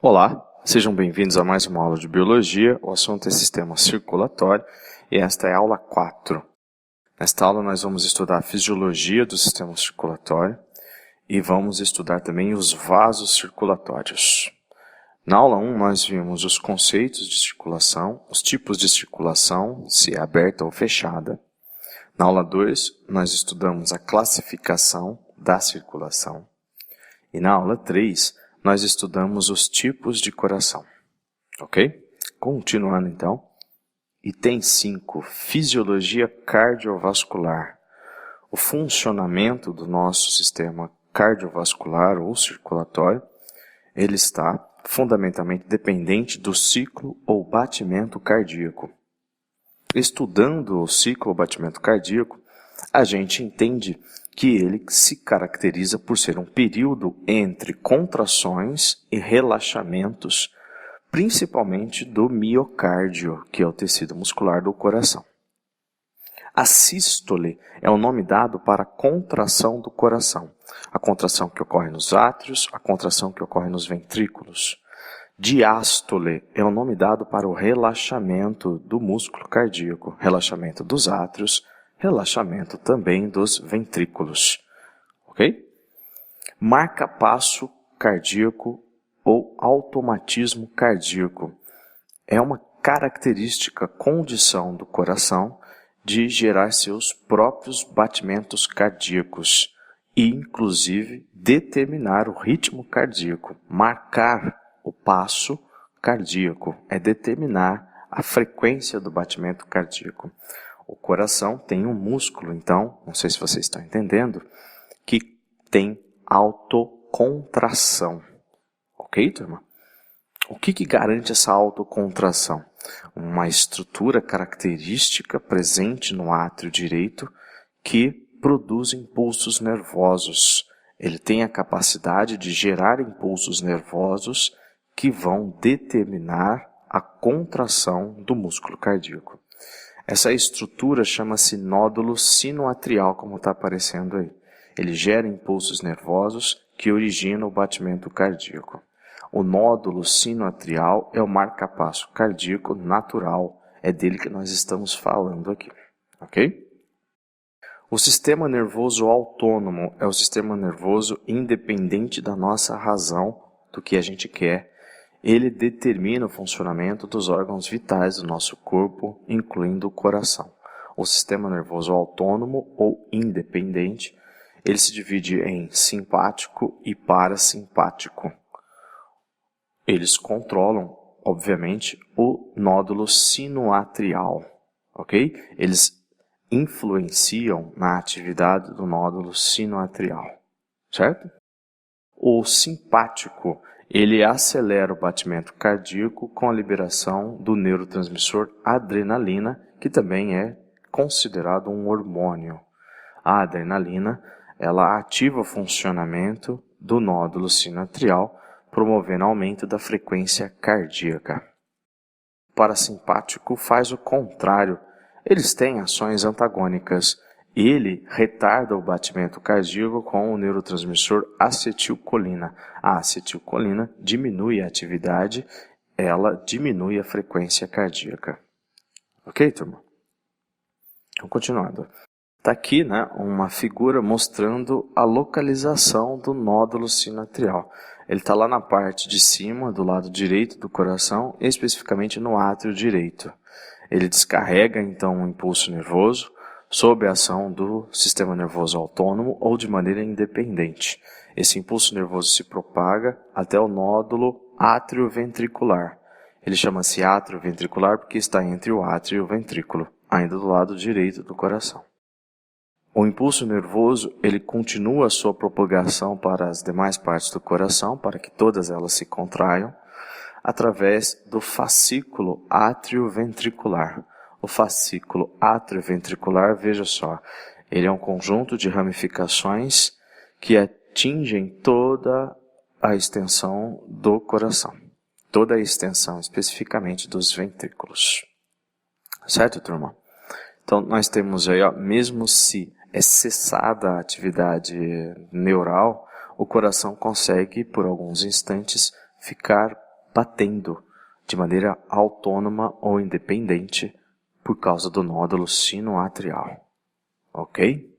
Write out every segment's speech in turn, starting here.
Olá, sejam bem-vindos a mais uma aula de Biologia. O assunto é sistema circulatório e esta é a aula 4. Nesta aula nós vamos estudar a fisiologia do sistema circulatório e vamos estudar também os vasos circulatórios. Na aula 1 nós vimos os conceitos de circulação, os tipos de circulação, se é aberta ou fechada. Na aula 2 nós estudamos a classificação da circulação. E na aula 3 nós estudamos os tipos de coração, ok? Continuando então, item 5, fisiologia cardiovascular. O funcionamento do nosso sistema cardiovascular ou circulatório, ele está fundamentalmente dependente do ciclo ou batimento cardíaco. Estudando o ciclo ou batimento cardíaco, a gente entende que ele se caracteriza por ser um período entre contrações e relaxamentos, principalmente do miocárdio, que é o tecido muscular do coração. A sístole é o nome dado para a contração do coração, a contração que ocorre nos átrios, a contração que ocorre nos ventrículos. Diástole é o nome dado para o relaxamento do músculo cardíaco, relaxamento dos átrios, relaxamento também dos ventrículos, ok? Marca-passo cardíaco ou automatismo cardíaco é uma característica, condição do coração de gerar seus próprios batimentos cardíacos e, inclusive, determinar o ritmo cardíaco. Marcar o passo cardíaco é determinar a frequência do batimento cardíaco. O coração tem um músculo, então, não sei se vocês estão entendendo, que tem autocontração. Ok, turma? O que garante essa autocontração? Uma estrutura característica presente no átrio direito que produz impulsos nervosos. Ele tem a capacidade de gerar impulsos nervosos que vão determinar a contração do músculo cardíaco. Essa estrutura chama-se nódulo sinoatrial, como está aparecendo aí. Ele gera impulsos nervosos que originam o batimento cardíaco. O nódulo sinoatrial é o marca-passo cardíaco natural. É dele que nós estamos falando aqui, ok? O sistema nervoso autônomo é o sistema nervoso independente da nossa razão, do que a gente quer. Ele determina o funcionamento dos órgãos vitais do nosso corpo, incluindo o coração. O sistema nervoso autônomo ou independente, ele se divide em simpático e parasimpático. Eles controlam, obviamente, o nódulo sinoatrial, ok? Eles influenciam na atividade do nódulo sinoatrial, certo? O simpático, ele acelera o batimento cardíaco com a liberação do neurotransmissor adrenalina, que também é considerado um hormônio. A adrenalina, ela ativa o funcionamento do nódulo sinoatrial, promovendo aumento da frequência cardíaca. O parasimpático faz o contrário. Eles têm ações antagônicas. Ele retarda o batimento cardíaco com o neurotransmissor acetilcolina. A acetilcolina diminui a atividade, ela diminui a frequência cardíaca. Ok, turma? Então, continuando. Está aqui, uma figura mostrando a localização do nódulo sinoatrial. Ele está lá na parte de cima, do lado direito do coração, especificamente no átrio direito. Ele descarrega, então, um impulso nervoso, sob a ação do sistema nervoso autônomo ou de maneira independente. Esse impulso nervoso se propaga até o nódulo atrioventricular. Ele chama-se atrioventricular porque está entre o átrio e o ventrículo, ainda do lado direito do coração. O impulso nervoso, ele continua a sua propagação para as demais partes do coração, para que todas elas se contraiam, através do fascículo atrioventricular. O fascículo atrioventricular, veja só, ele é um conjunto de ramificações que atingem toda a extensão do coração. Toda a extensão, especificamente dos ventrículos. Certo, turma? Então, nós temos aí, mesmo se é cessada a atividade neural, o coração consegue, por alguns instantes, ficar batendo de maneira autônoma ou independente por causa do nódulo sinoatrial. Ok?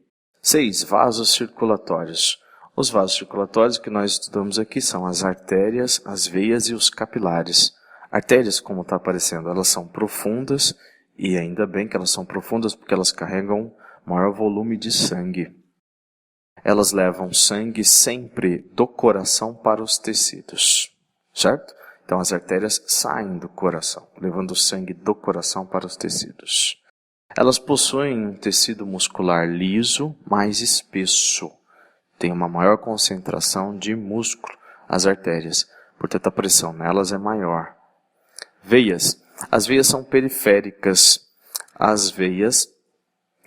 6. Vasos circulatórios. Os vasos circulatórios que nós estudamos aqui são as artérias, as veias e os capilares. Artérias, como está aparecendo, elas são profundas, e ainda bem que elas são profundas porque elas carregam maior volume de sangue. Elas levam sangue sempre do coração para os tecidos, certo? Então as artérias saem do coração, levando sangue do coração para os tecidos. Elas possuem um tecido muscular liso, mais espesso. Tem uma maior concentração de músculo, as artérias, portanto a pressão nelas é maior. Veias. As veias são periféricas. As veias,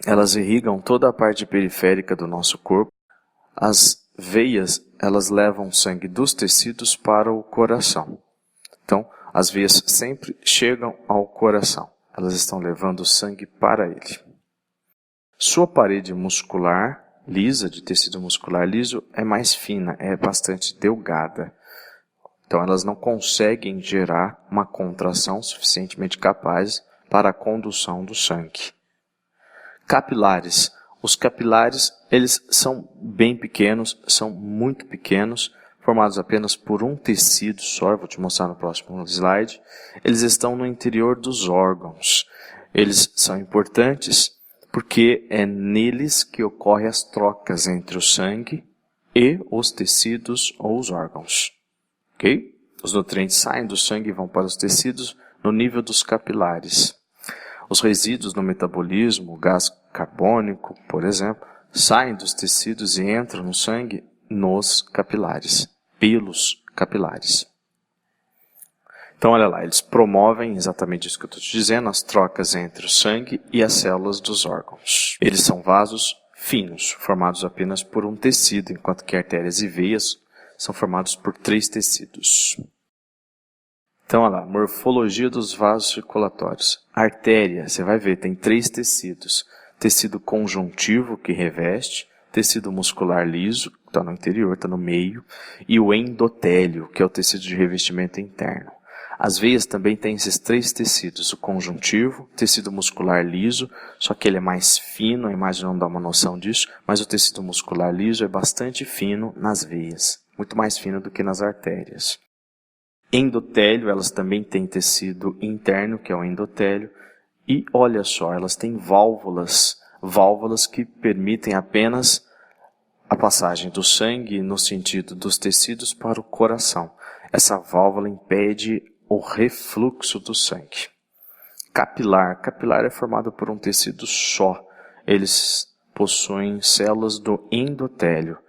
elas irrigam toda a parte periférica do nosso corpo. As veias, elas levam sangue dos tecidos para o coração. Então, as veias sempre chegam ao coração. Elas estão levando sangue para ele. Sua parede muscular lisa, de tecido muscular liso, é mais fina, é bastante delgada. Então, elas não conseguem gerar uma contração suficientemente capaz para a condução do sangue. Capilares. Os capilares, eles são bem pequenos, são muito pequenos, formados apenas por um tecido só, eu vou te mostrar no próximo slide. Eles estão no interior dos órgãos. Eles são importantes porque é neles que ocorrem as trocas entre o sangue e os tecidos ou os órgãos. Ok? Os nutrientes saem do sangue e vão para os tecidos no nível dos capilares. Os resíduos no metabolismo, o gás carbônico, por exemplo, saem dos tecidos e entram no sangue nos capilares, pelos capilares. Então, olha lá, eles promovem exatamente isso que eu estou te dizendo, as trocas entre o sangue e as células dos órgãos. Eles são vasos finos, formados apenas por um tecido, enquanto que artérias e veias são formados por 3 tecidos. Então, olha lá, morfologia dos vasos circulatórios. Artéria, você vai ver, tem 3 tecidos. Tecido conjuntivo, que reveste, tecido muscular liso, que está no interior, está no meio, e o endotélio, que é o tecido de revestimento interno. As veias também têm esses 3 tecidos, o conjuntivo, tecido muscular liso, só que ele é mais fino, a imagem não dá uma noção disso, mas o tecido muscular liso é bastante fino nas veias, muito mais fino do que nas artérias. Endotélio, elas também têm tecido interno, que é o endotélio, e olha só, elas têm válvulas que permitem apenas a passagem do sangue no sentido dos tecidos para o coração. Essa válvula impede o refluxo do sangue. Capilar é formado por um tecido só. Eles possuem células do endotélio.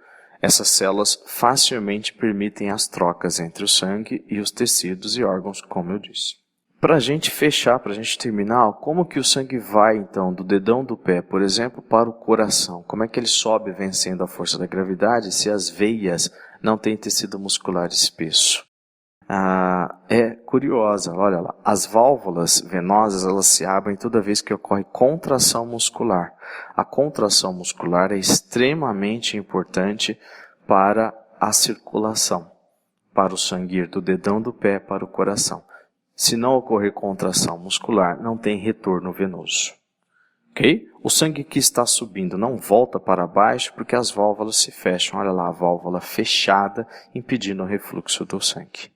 Essas células facilmente permitem as trocas entre o sangue e os tecidos e órgãos, como eu disse. Para a gente fechar, para a gente terminar, como que o sangue vai, então, do dedão do pé, por exemplo, para o coração? Como é que ele sobe vencendo a força da gravidade se as veias não têm tecido muscular espesso? É curiosa, olha lá. As válvulas venosas, elas se abrem toda vez que ocorre contração muscular. A contração muscular é extremamente importante para a circulação, para o sangue ir do dedão do pé para o coração. Se não ocorrer contração muscular, não tem retorno venoso. Ok? O sangue que está subindo não volta para baixo porque as válvulas se fecham. Olha lá, a válvula fechada, impedindo o refluxo do sangue.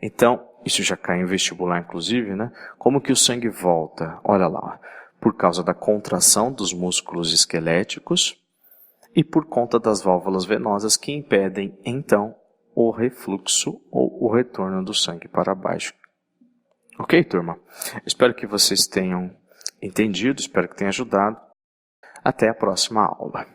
Então, isso já cai em vestibular inclusive, né? Como que o sangue volta? Olha lá, por causa da contração dos músculos esqueléticos e por conta das válvulas venosas que impedem, então, o refluxo ou o retorno do sangue para baixo. Ok, turma? Espero que vocês tenham entendido, espero que tenha ajudado. Até a próxima aula.